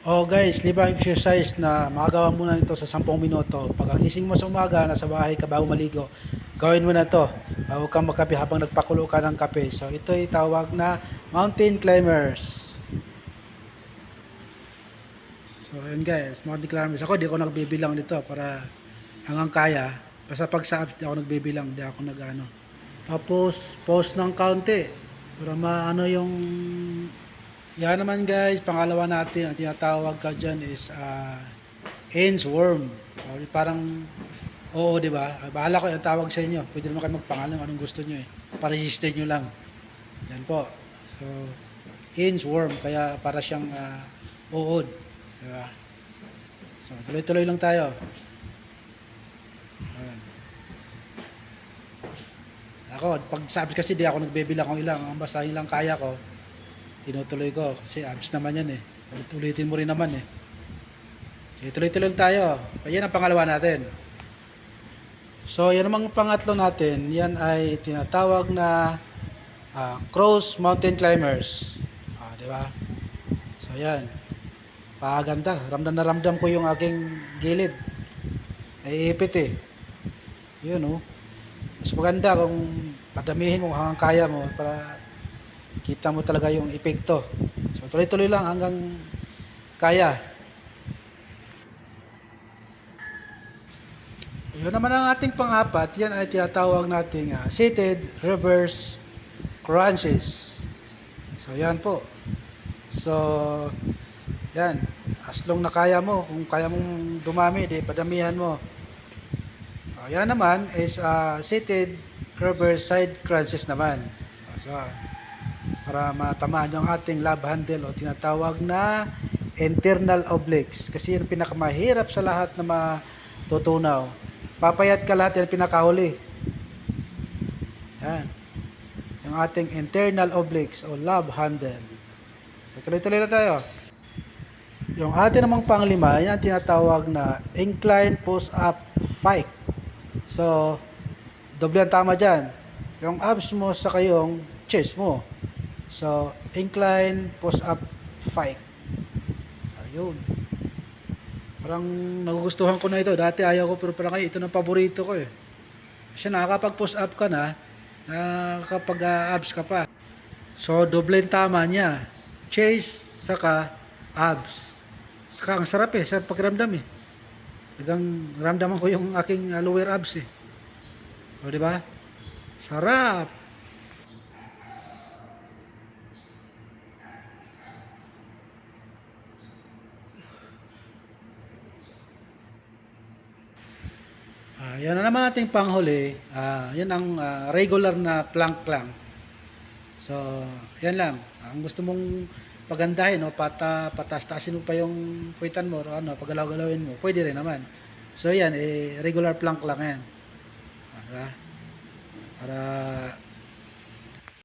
Oh guys, libang exercise na makagawa muna nito sa 10 minuto. Pag ang gising mo sa umaga, nasa bahay ka bago maligo, gawin mo na to bago kang magkape habang nagpakulo ka ng kape. So ito ay tawag na mountain climbers. So ayun guys, mountain climbers. Ako di ako nagbibilang nito para hanggang kaya. Basta pag sa abs, di ako nagbibilang, di ako nag-ano. Tapos pause ng kaunti para maano yung. Yan naman guys, pangalawa natin, ang tinatawag ka dyan is inchworm. O, parang, oo, di ba? Bahala ko yung tawag sa inyo. Pwede naman kayo magpangalan anong gusto nyo eh. Pa-register nyo lang. Yan po. So, inchworm, kaya para siyang uod. Di ba? So, tuloy-tuloy lang tayo. Ayan. Ako, pag sa abs kasi di ako nagbibilang kung ilang. Ang basta yun lang kaya ko, tinutuloy ko. Kasi abs naman yan eh. Ulitin mo rin naman eh. Sige, tuloy-tuloy tayo. Ayan ang pangalawa natin. So, yan namang pangatlo natin. Yan ay tinatawag na cross mountain climbers. Di ba? So, yan. Paganda. Ramdam na ramdam ko yung aking gilid. Naiipit eh. Yun oh. Mas maganda kung padamihin mo hanggang kaya mo para kita mo talaga yung epekto. So, tuloy-tuloy lang hanggang kaya. Yun naman ang ating pang-apat. Yan ay tinatawag nating seated reverse crunches. So, yan po. So, yan. As long na kaya mo. Kung kaya mong dumami, di padamihan mo. Yan naman is seated reverse side crunches naman. So, para matamaan yung ating love handle o tinatawag na internal obliques. Kasi yung pinakamahirap sa lahat na matutunaw. Papayat ka lahat yan pinakahuli. Yan. Yung ating internal obliques o love handle. So, tuloy-tuloy na tayo. Yung ating namang panglima, yan tinatawag na incline push-up fight. So, doble ang tama dyan. Yung abs mo sa kayong chest mo. So, incline push-up fight. Ayun. Parang nagugustuhan ko na ito. Dati ayaw ko pero parang ito na paborito ko eh. Kasi nakakapag-push up ka na, nakakapag-abs ka pa. So, doble ang tama niya. Chest, saka abs. Saka ang sarap eh, sa pakiramdam eh. Hanggang ramdaman ko yung aking lower abs eh. O, di ba? Sarap! Yan na naman ating panghuli. Yan ang regular na plank lang. So, yan lang. Ang gusto mong pagandahin, no, patas-tasin mo pa yung puwitan mo, o ano, pagalaw-galawin mo, pwede rin naman. So, yan, regular plank lang yan. Diba? Para